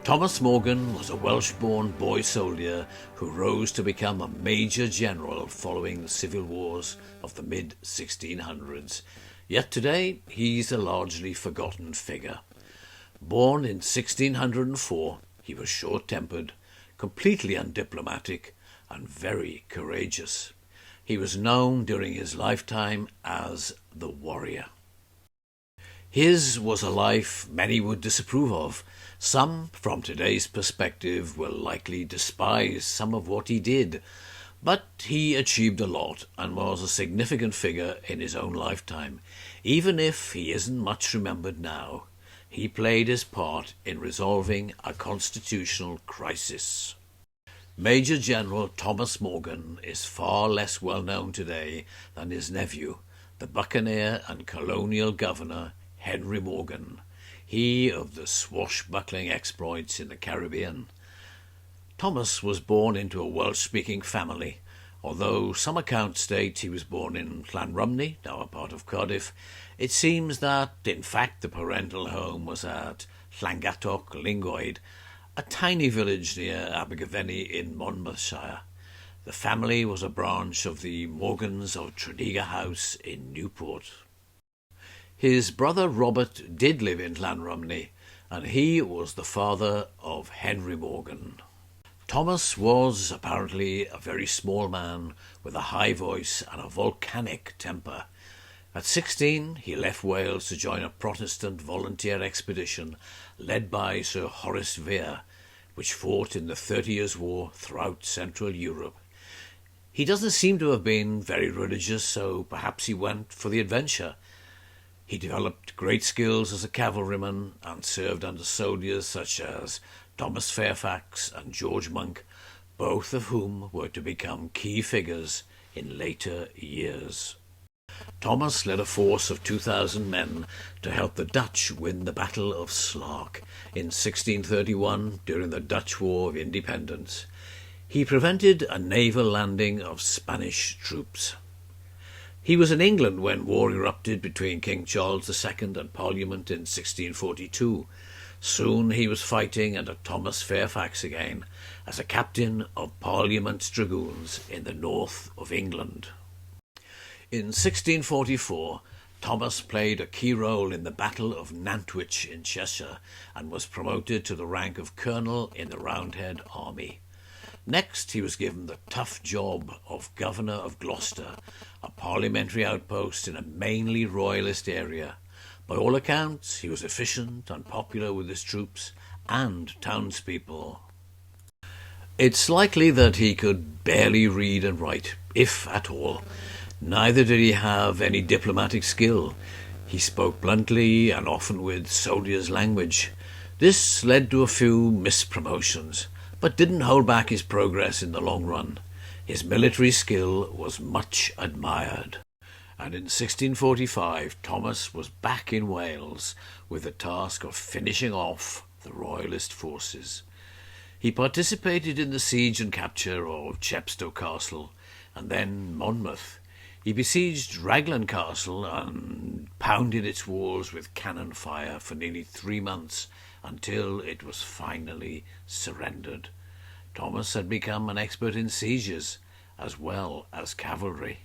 Thomas Morgan was a Welsh-born boy soldier who rose to become a major general following the civil wars of the mid-1600s. Yet today he's a largely forgotten figure. Born in 1604, he was short-tempered, completely undiplomatic, and very courageous. He was known during his lifetime as the warrior. His was a life many would disapprove of. Some, from today's perspective, will likely despise some of what he did, but he achieved a lot and was a significant figure in his own lifetime. Even if he isn't much remembered now, he played his part in resolving a constitutional crisis. Major General Thomas Morgan is far less well known today than his nephew, the buccaneer and colonial governor Henry Morgan, he of the swashbuckling exploits in the Caribbean. Thomas was born into a Welsh-speaking family, although some accounts state he was born in Llanrumney, now a part of Cardiff. It seems that, in fact, the parental home was at Llangattoch, Lyngoed, a tiny village near Abergavenny in Monmouthshire. The family was a branch of the Morgans of Tredegar House in Newport. His brother Robert did live in Llanrumney, and he was the father of Henry Morgan. Thomas was apparently a very small man with a high voice and a volcanic temper. At 16, he left Wales to join a Protestant volunteer expedition led by Sir Horace Vere, which fought in the 30 Years' War throughout Central Europe. He doesn't seem to have been very religious, so perhaps he went for the adventure. He developed great skills as a cavalryman and served under soldiers such as Thomas Fairfax and George Monk, both of whom were to become key figures in later years. Thomas led a force of 2,000 men to help the Dutch win the Battle of Slark in 1631 during the Dutch War of Independence. He prevented a naval landing of Spanish troops. He was in England when war erupted between King Charles II and Parliament in 1642. Soon he was fighting under Thomas Fairfax again as a captain of Parliament's dragoons in the north of England. In 1644, Thomas played a key role in the Battle of Nantwich in Cheshire and was promoted to the rank of colonel in the Roundhead Army. Next, he was given the tough job of Governor of Gloucester, a parliamentary outpost in a mainly royalist area. By all accounts, he was efficient and popular with his troops and townspeople. It's likely that he could barely read and write, if at all. Neither did he have any diplomatic skill. He spoke bluntly and often with soldiers' language. This led to a few mispromotions, but didn't hold back his progress in the long run. His military skill was much admired. And in 1645, Thomas was back in Wales with the task of finishing off the royalist forces. He participated in the siege and capture of Chepstow Castle and then Monmouth. He besieged Raglan Castle and pounded its walls with cannon fire for nearly 3 months until it was finally surrendered. Thomas had become an expert in sieges as well as cavalry.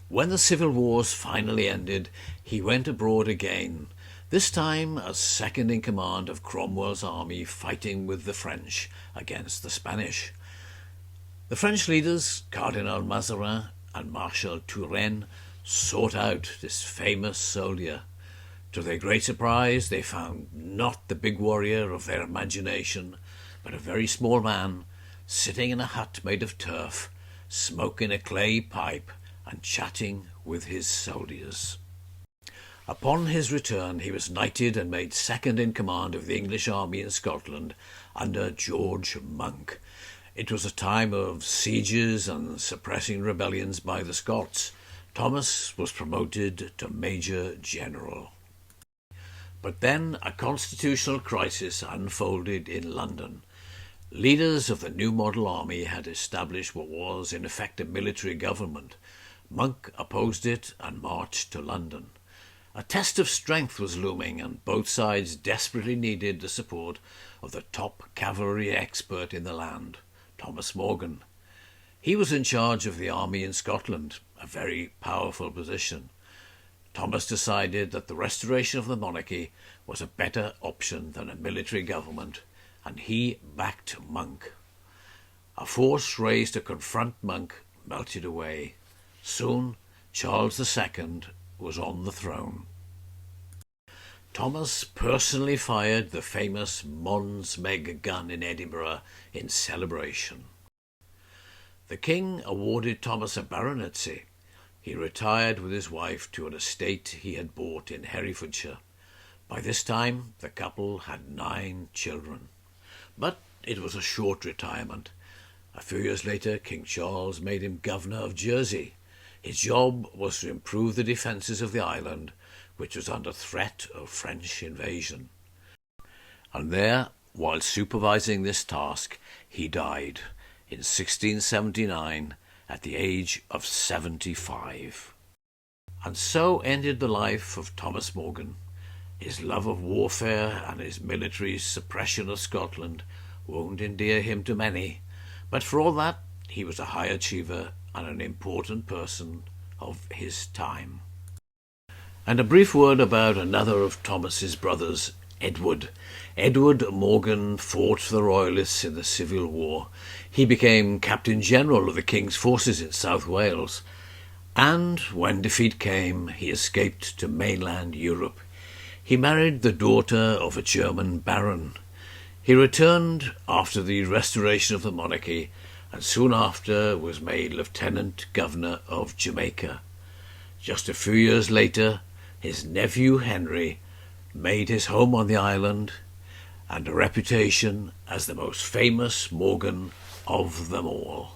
When the civil wars finally ended, he went abroad again, this time as second in command of Cromwell's army fighting with the French against the Spanish. The French leaders, Cardinal Mazarin and Marshal Turenne, sought out this famous soldier. To their great surprise, they found not the big warrior of their imagination, but a very small man, sitting in a hut made of turf, smoking a clay pipe and chatting with his soldiers. Upon his return, he was knighted and made second in command of the English army in Scotland under George Monk. It was a time of sieges and suppressing rebellions by the Scots. Thomas was promoted to Major General. But then a constitutional crisis unfolded in London. Leaders of the new model army had established what was in effect a military government. Monk opposed it and marched to London. A test of strength was looming, and both sides desperately needed the support of the top cavalry expert in the land, Thomas Morgan. He was in charge of the army in Scotland, a very powerful position. Thomas decided that the restoration of the monarchy was a better option than a military government, and he backed Monk. A force raised to confront Monk melted away. Soon Charles II was on the throne. Thomas personally fired the famous Mons Meg gun in Edinburgh in celebration. The king awarded Thomas a baronetcy. He retired with his wife to an estate he had bought in Herefordshire. By this time the couple had 9 children. But it was a short retirement. A few years later, King Charles made him governor of Jersey. His job was to improve the defences of the island, which was under threat of French invasion. And there, while supervising this task, he died in 1679 at the age of 75. And so ended the life of Thomas Morgan. His love of warfare and his military suppression of Scotland won't endear him to many, but for all that, he was a high achiever and an important person of his time. And a brief word about another of Thomas's brothers, Edward. Edward Morgan fought for the Royalists in the Civil War. He became Captain General of the King's forces in South Wales, and when defeat came, he escaped to mainland Europe. He married the daughter of a German baron. He returned after the restoration of the monarchy, and soon after was made Lieutenant Governor of Jamaica. Just a few years later, his nephew Henry made his home on the island and a reputation as the most famous Morgan of them all.